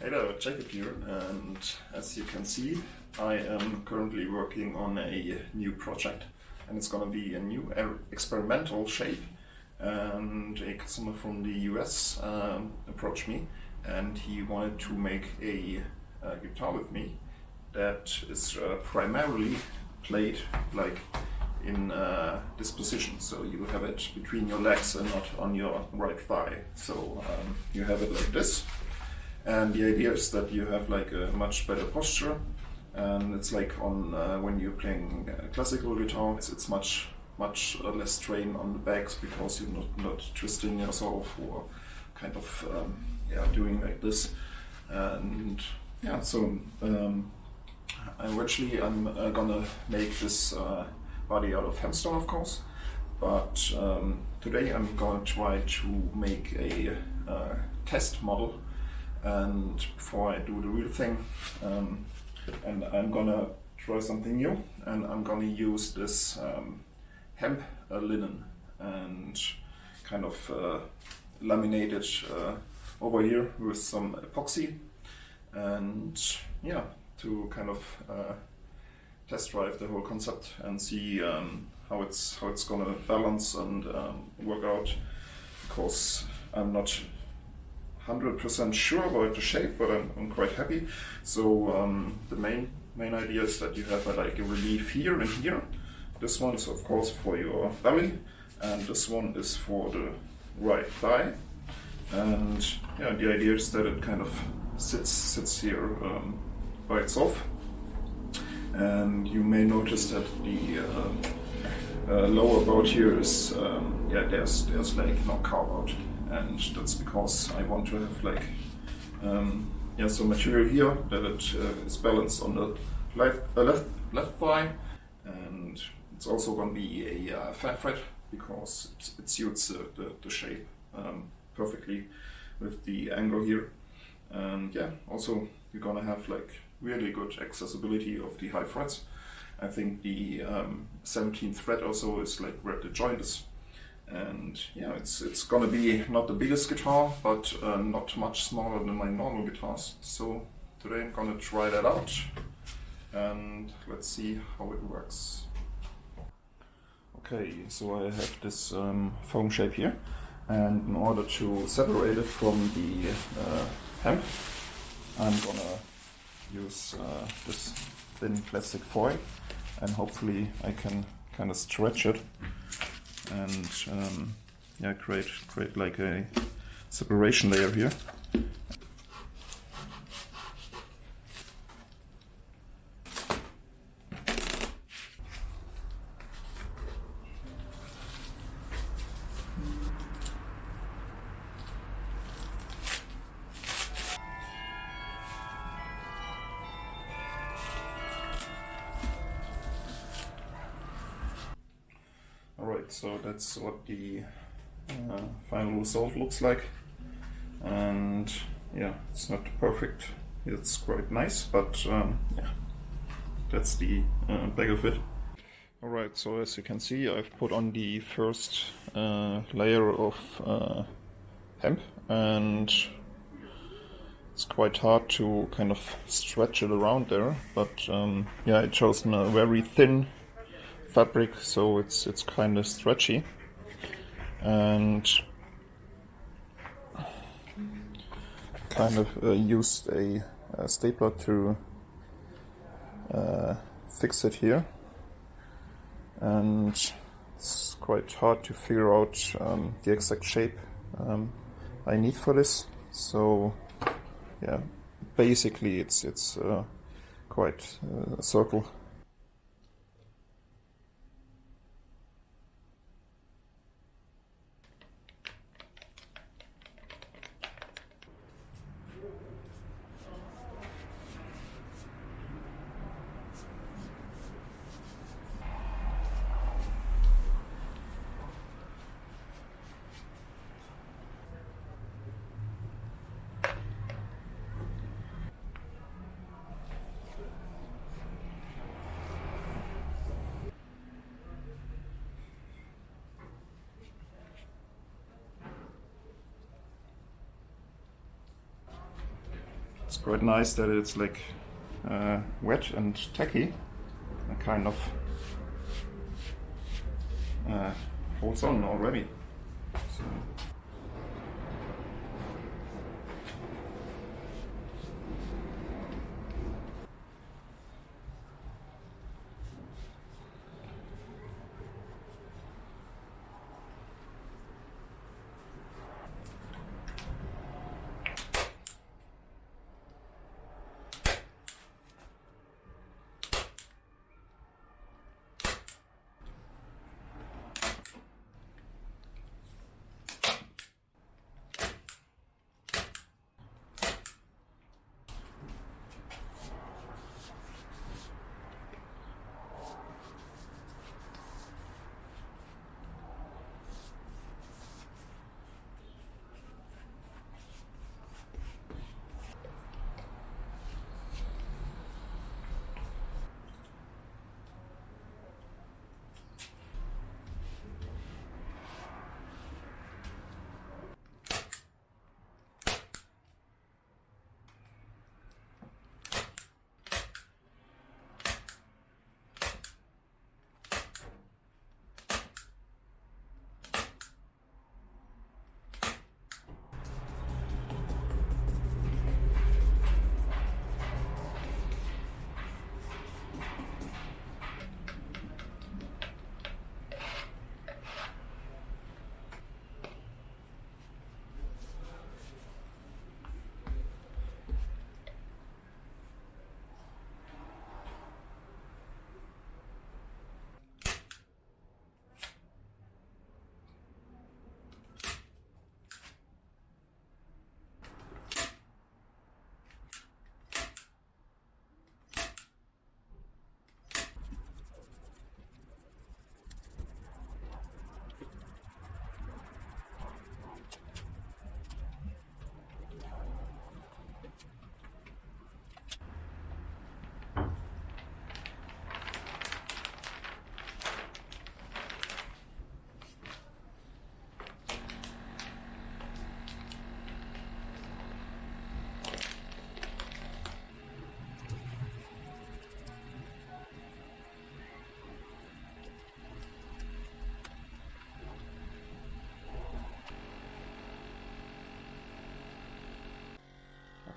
Hey there, Jacob here, and as you can see, I am currently working on a new project, and it's gonna be a new experimental shape. And a customer from the US approached me, and he wanted to make a guitar with me that is primarily played like in this position. So you have it between your legs and not on your right thigh. So you have it like this. And the idea is that you have like a much better posture, and it's like on when you're playing classical guitar, it's much less strain on the backs because you're not twisting yourself or kind of doing like this. And yeah, so I'm gonna make this body out of hempstone, of course, but today I'm gonna try to make a test model. And before I do the real thing, and I'm gonna try something new, and I'm gonna use this hemp linen and kind of laminate it over here with some epoxy, and yeah, to kind of test drive the whole concept and see how it's gonna balance and work out, because I'm not 100% sure about the shape, but I'm quite happy. So the main idea is that you have like a relief here and here. This one is of course for your belly, and this one is for the right thigh. And yeah, the idea is that it kind of sits here by itself. And you may notice that the lower board here is there's like no carve out. And that's because I want to have like some material here that it is balanced on the left thigh, and it's also going to be a fat thread because it suits the shape perfectly with the angle here. And yeah, also you're gonna have like really good accessibility of the high frets. I think the 17th thread also is like where the joint is. And yeah, it's gonna be not the biggest guitar, but not much smaller than my normal guitars. So today I'm gonna try that out, and let's see how it works. Okay, so I have this foam shape here, and in order to separate it from the hemp, I'm gonna use this thin plastic foil, and hopefully I can kind of stretch it and create like a separation layer here. Alright, so that's what the final result looks like, and yeah, it's not perfect, it's quite nice, but yeah, that's the back of it. Alright, so as you can see, I've put on the first layer of hemp, and it's quite hard to kind of stretch it around there, but yeah, I chosen a very thin fabric, so it's kind of stretchy, and kind of used a stapler to fix it here, and it's quite hard to figure out the exact shape I need for this. So yeah, basically it's quite a circle. It's quite nice that it's like wet and tacky and kind of holds on already. So.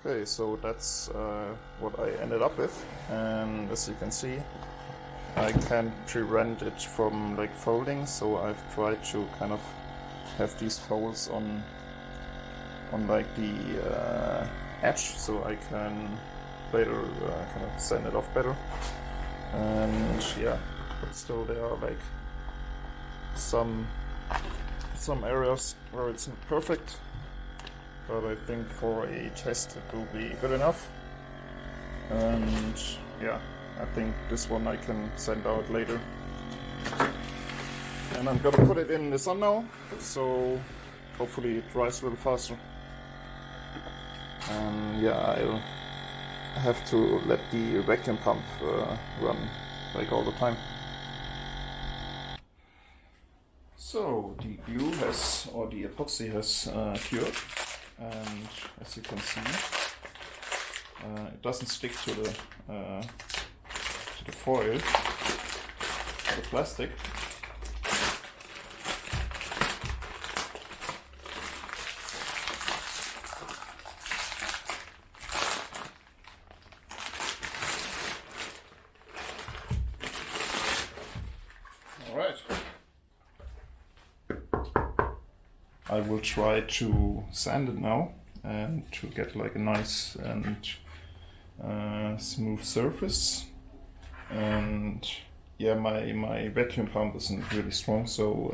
Okay, so that's what I ended up with, and as you can see, I can't prevent it from like folding, so I've tried to kind of have these folds on like the edge, so I can later kind of sand it off better. And yeah, but still there are like some areas where it's not perfect. But I think for a test it will be good enough. And yeah, I think this one I can send out later. And I'm gonna put it in the sun now, so hopefully it dries a little faster. And yeah, I have to let the vacuum pump run like all the time. So the glue has, or the epoxy has cured. And as you can see, it doesn't stick to the foil, or the plastic. All right. I will try to sand it now and to get like a nice and smooth surface. And yeah, my vacuum pump isn't really strong, so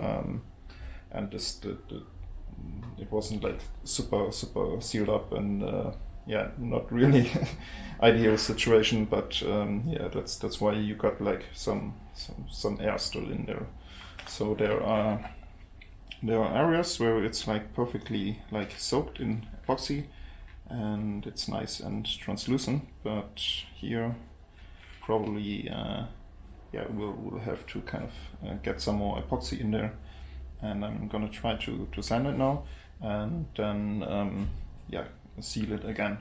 and it wasn't like super sealed up, and yeah, not really ideal situation. But yeah, that's why you got like some air still in there. So there are areas where it's like perfectly like soaked in epoxy and it's nice and translucent, but here probably yeah, we'll have to kind of get some more epoxy in there, and I'm gonna try to sand it now and then yeah, seal it again.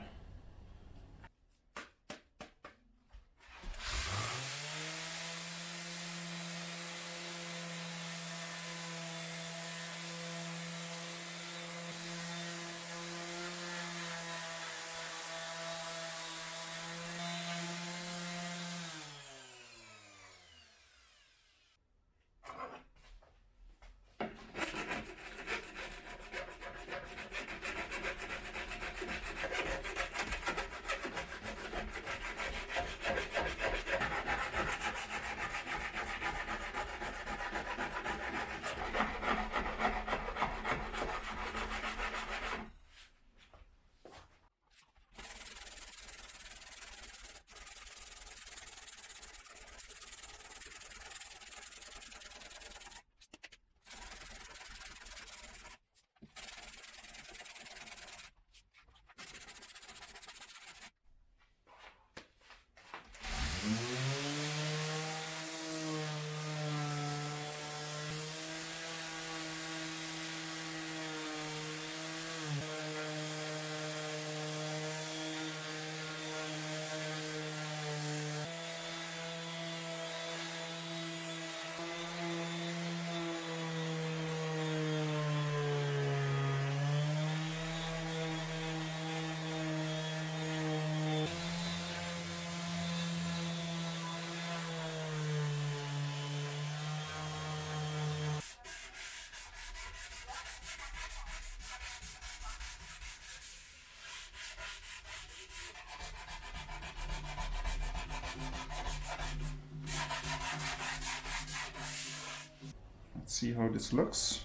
see how this looks.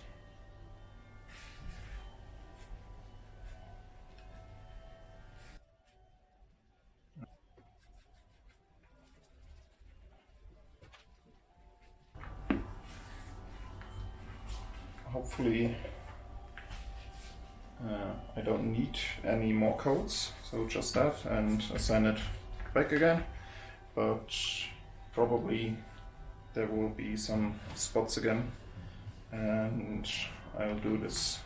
Hopefully I don't need any more coats, so just that, and assign it back again, but probably there will be some spots again, and I'll do this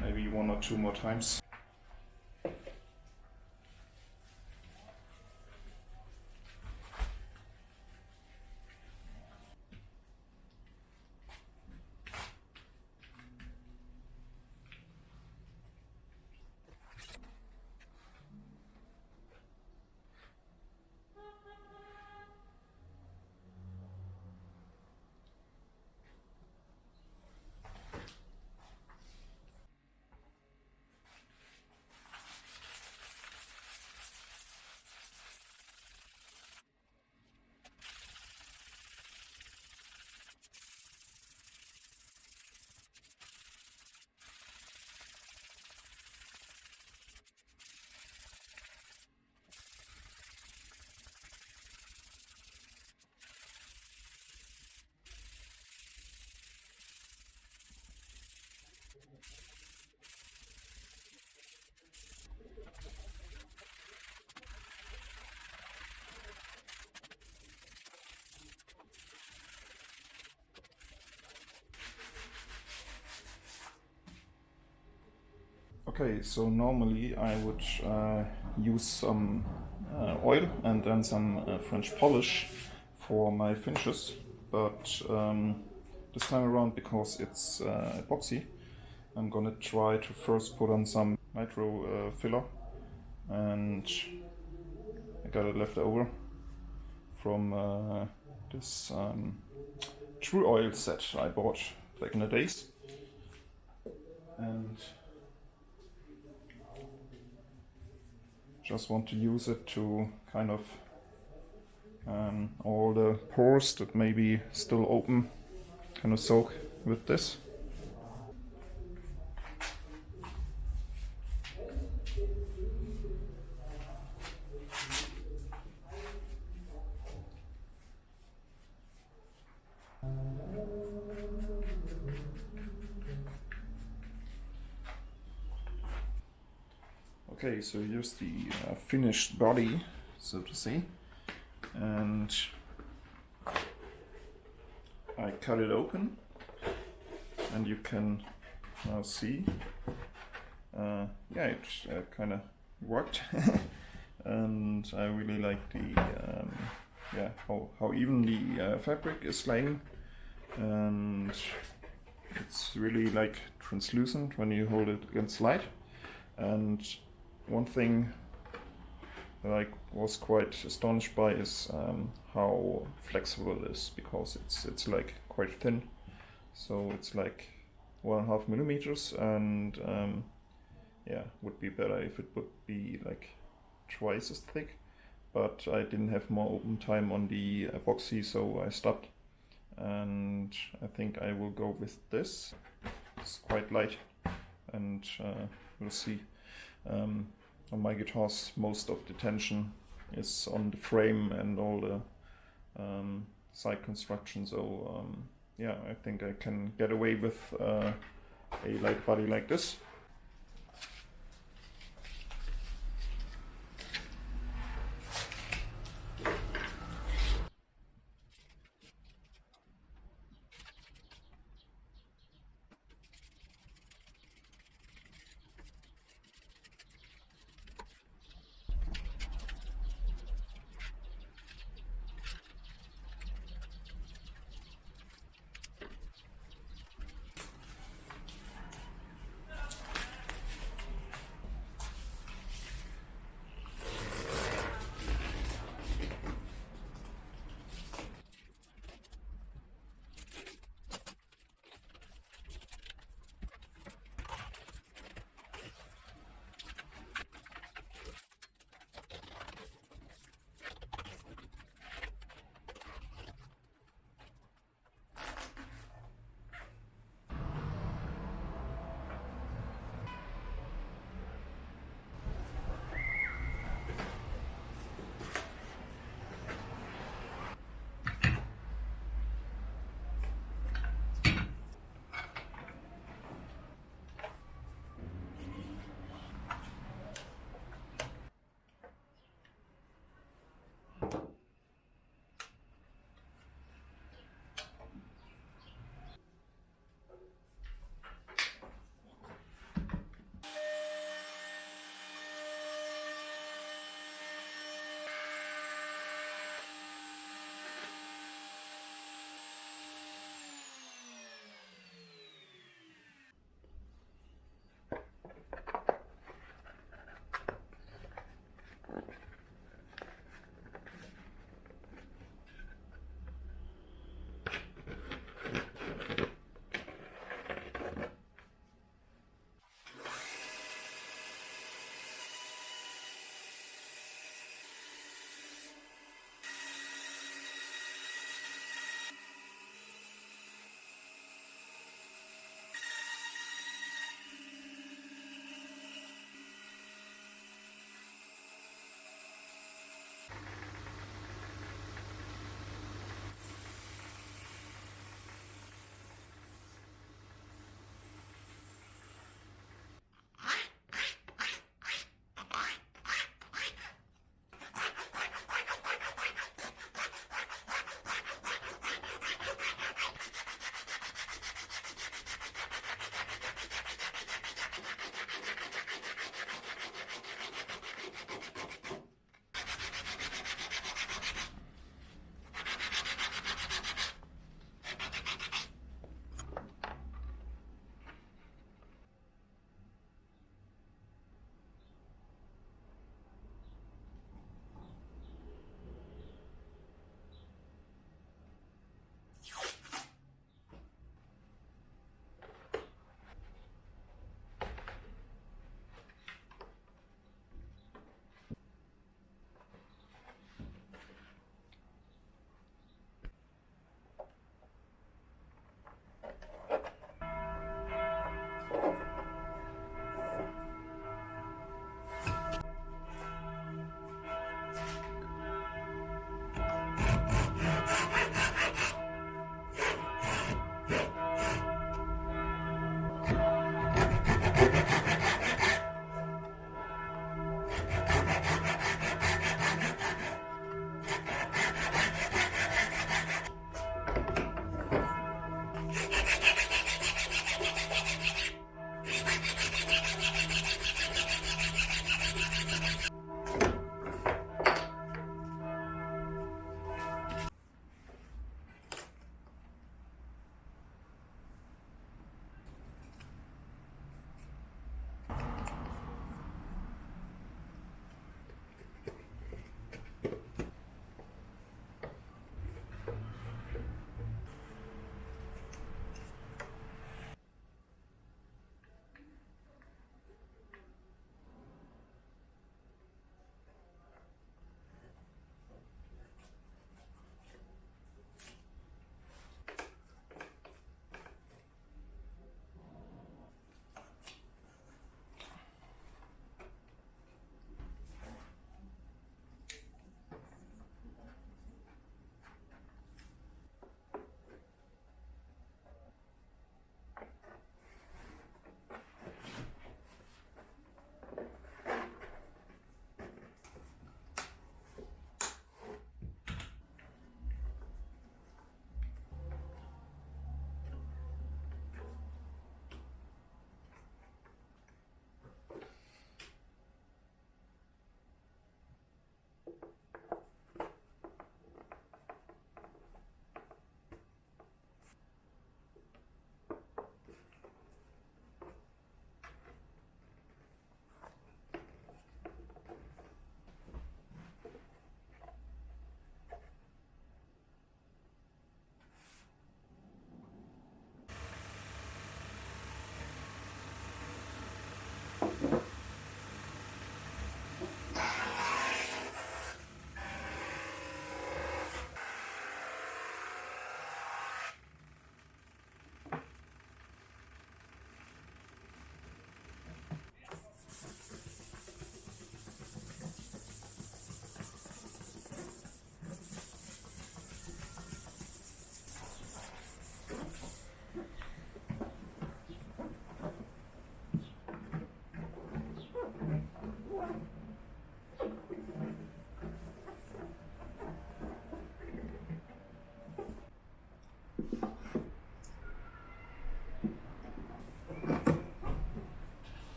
maybe 1 or 2 more times. Okay, so normally I would use some oil and then some French polish for my finishes, but this time around, because it's epoxy, I'm gonna try to first put on some nitro filler, and I got it left over from this True Oil set I bought back in the days, and just want to use it to kind of all the pores that may be still open, kind of soak with this. Okay, so here's the finished body, so to say, and I cut it open, and you can now see, yeah, it kind of worked, and I really like the, yeah, how even the fabric is laying, and it's really like translucent when you hold it against light. And one thing that I was quite astonished by is how flexible it is, because it's like quite thin, so it's like 1.5 millimeters, and yeah, would be better if it would be like twice as thick, but I didn't have more open time on the epoxy, so I stopped, and I think I will go with this. It's quite light, and we'll see. On my guitars, most of the tension is on the frame and all the side construction, so yeah, I think I can get away with a light body like this.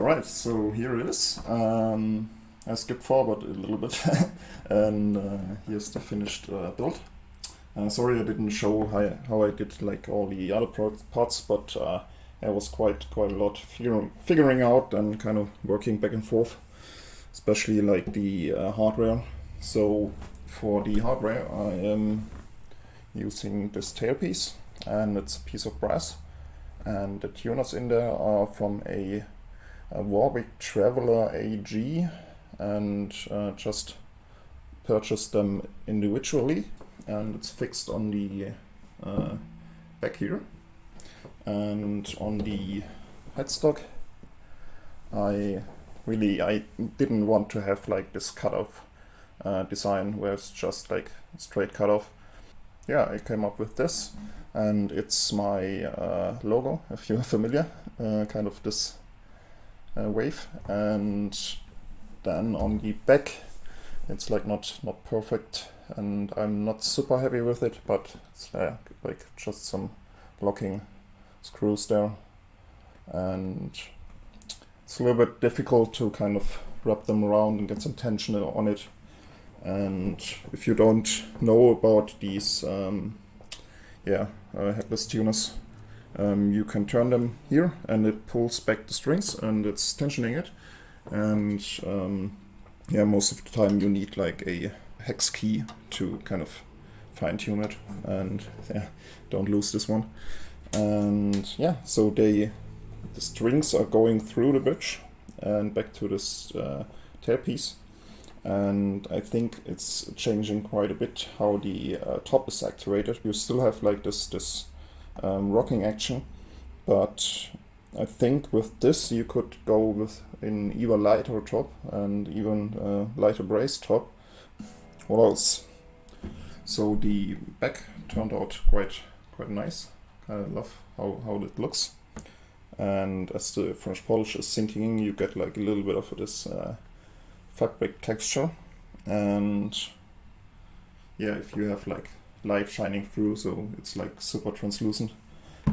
Alright, so here it is. I skipped forward a little bit and here's the finished build. Sorry I didn't show how I did like all the other parts, but it was quite a lot figuring out and kind of working back and forth, especially like the hardware. So for the hardware I am using this tailpiece, and it's a piece of brass, and the tuners in there are from a Warwick Traveler AG, and just purchased them individually, and it's fixed on the back here. And on the headstock I didn't want to have like this cutoff design where it's just like straight cutoff. Yeah, I came up with this, and it's my logo, if you're familiar, kind of this wave. And then on the back it's like not perfect, and I'm not super happy with it, but it's like just some locking screws there, and it's a little bit difficult to kind of wrap them around and get some tension on it. And if you don't know about these headless tuners, you can turn them here and it pulls back the strings and it's tensioning it. And most of the time you need like a hex key to kind of fine tune it, and don't lose this one. And so the strings are going through the bridge and back to this tailpiece. And I think it's changing quite a bit how the top is actuated. You still have like this rocking action, but I think with this you could go with an even lighter top and even lighter brace top. What else? So the back turned out quite nice. I love how it looks. And as the French polish is sinking in, you get like a little bit of this fabric texture. And if you have like light shining through, so it's like super translucent,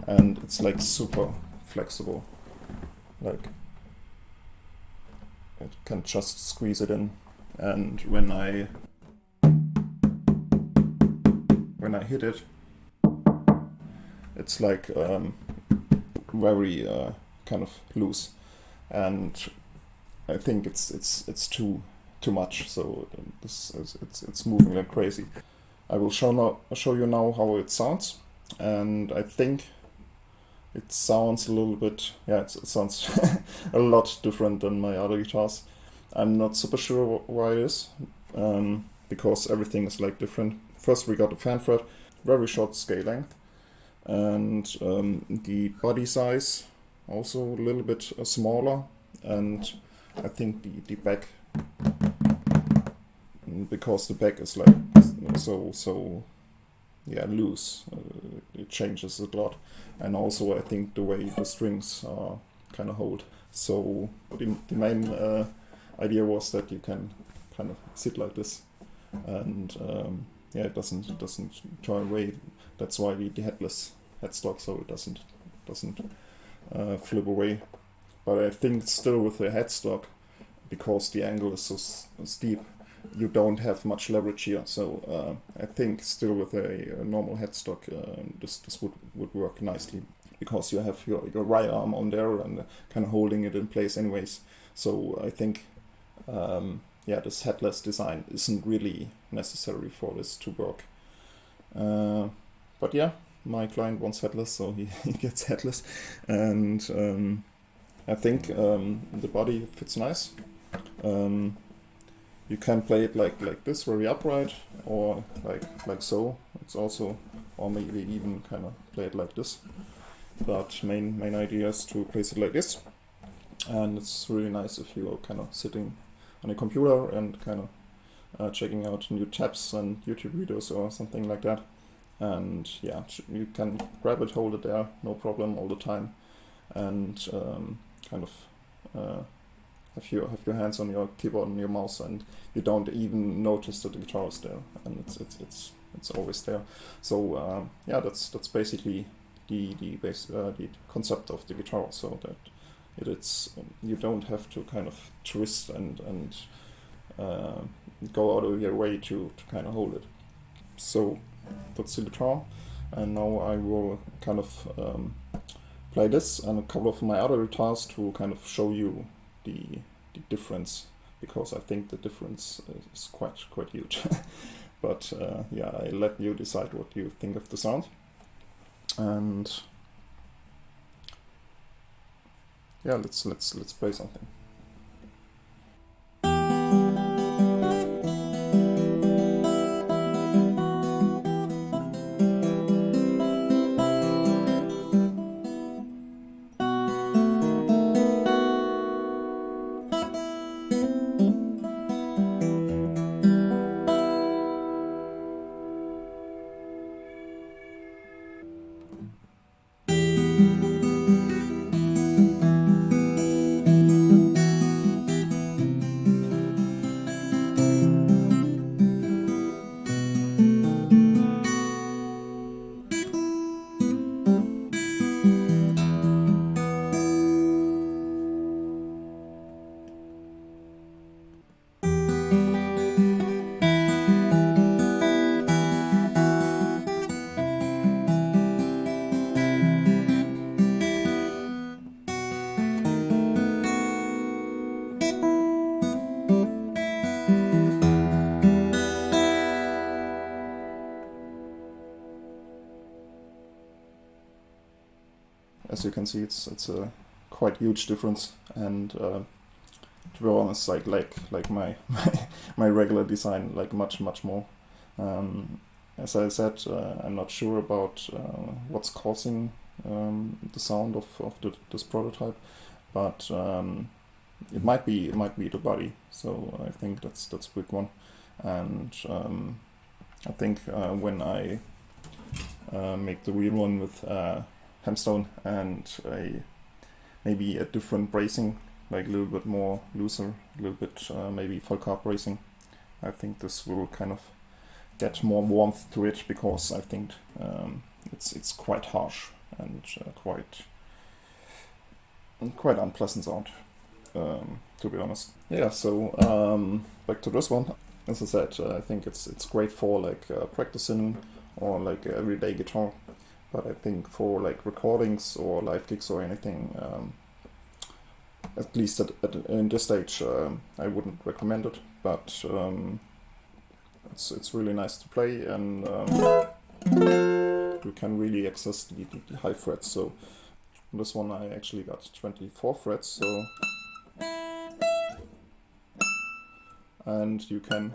and it's like super flexible, like it can just squeeze it in. And when I hit it, it's like very kind of loose, and I think it's too much. So it's moving like crazy. I will show you now how it sounds, and I think it sounds a little bit, it sounds a lot different than my other guitars. I'm not super sure why it is, because everything is like different. First we got the fan fret, very short scale length, and the body size also a little bit smaller, and I think the back, because the back is like so loose, it changes a lot. And also I think the way the strings are kind of hold. So the main idea was that you can kind of sit like this, and it doesn't turn away. That's why the headless headstock, so it doesn't flip away. But I think still with the headstock, because the angle is so steep, you don't have much leverage here. So I think still with a normal headstock, this would work nicely, because you have your right arm on there and kind of holding it in place anyways. So I think this headless design isn't really necessary for this to work. But my client wants headless, so he gets headless. And I think the body fits nice. You can play it like this, very upright, or like so. It's also, or maybe even kind of play it like this. But main idea is to place it like this, and it's really nice if you're kind of sitting on a computer and kind of checking out new tabs and YouTube videos or something like that. And you can grab it, hold it there, no problem all the time, and kind of have your hands on your keyboard and your mouse, and you don't even notice that the guitar is there, and it's always there. So that's basically the concept of the guitar. So that it's you don't have to kind of twist and go out of your way to kind of hold it. So that's the guitar, and now I will kind of play this and a couple of my other guitars to kind of show you the difference, because I think the difference is quite huge. But yeah, I let you decide what you think of the sound. And yeah, let's play something. As you can see, it's a quite huge difference, and to be honest, like my my regular design, like much more. As I said, I'm not sure about what's causing the sound of this prototype, but it might be the body. So I think that's a big one, and I think when I make the real one with hempstone and maybe a different bracing, like a little bit more looser, a little bit maybe full carb bracing, I think this will kind of get more warmth to it, because I think it's quite harsh and quite unpleasant sound, to be honest. Yeah, so back to this one. As I said, I think it's great for like practicing or like everyday guitar. But I think for like recordings or live gigs or anything, at least in this stage, I wouldn't recommend it. But it's really nice to play, and you can really access the high frets. So this one I actually got 24 frets. So, and you can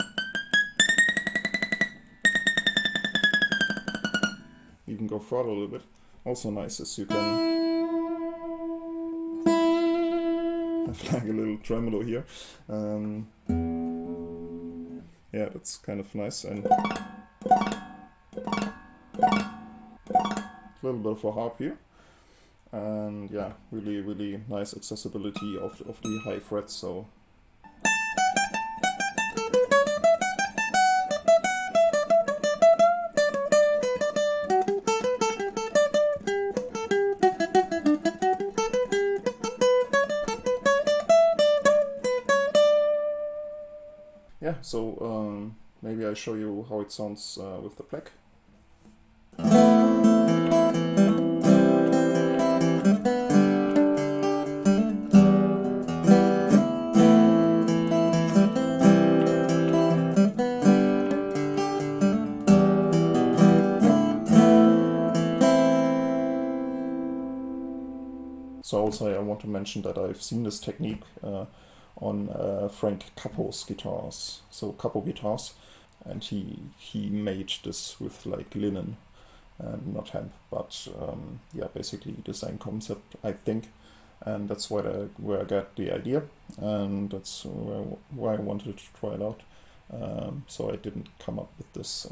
go further a little bit. Also nice is you can have like a little tremolo here. Yeah, that's kind of nice, and a little bit of a harp here. And yeah, really nice accessibility of the high frets. So yeah, so maybe I show you how it sounds with the black. So also I want to mention that I've seen this technique on Frank Cappo's guitars, so Cappo guitars, and he made this with like linen and not hemp, but yeah, basically the same concept, I think, and that's where I got the idea, and that's why I wanted to try it out. So I didn't come up with this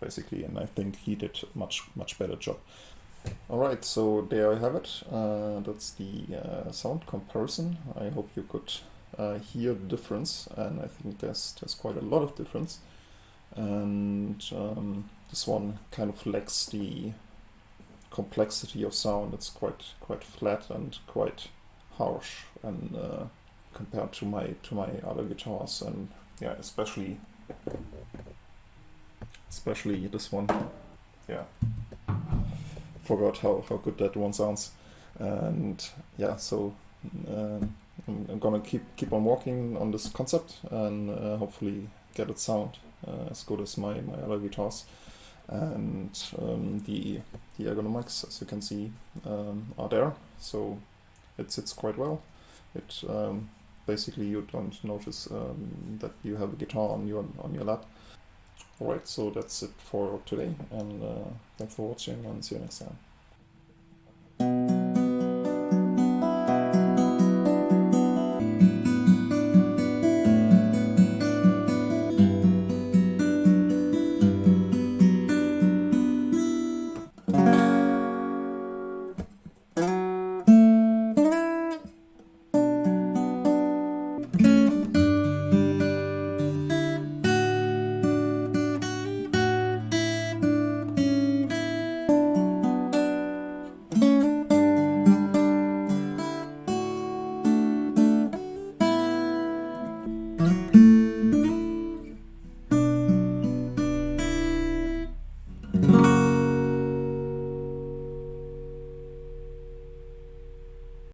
basically, and I think he did a much better job. Alright, so there I have it. That's the sound comparison. I hope you could hear the difference, and I think there's quite a lot of difference. And this one kind of lacks the complexity of sound. It's quite flat and quite harsh and compared to my other guitars, and yeah, especially this one. Yeah, forgot how good that one sounds. And yeah, so I'm gonna keep on working on this concept and hopefully get it sound as good as my other guitars. And the ergonomics, as you can see, are there, so it sits quite well. It basically, you don't notice that you have a guitar on your lap. Alright, so that's it for today, and thanks for watching, and see you next time.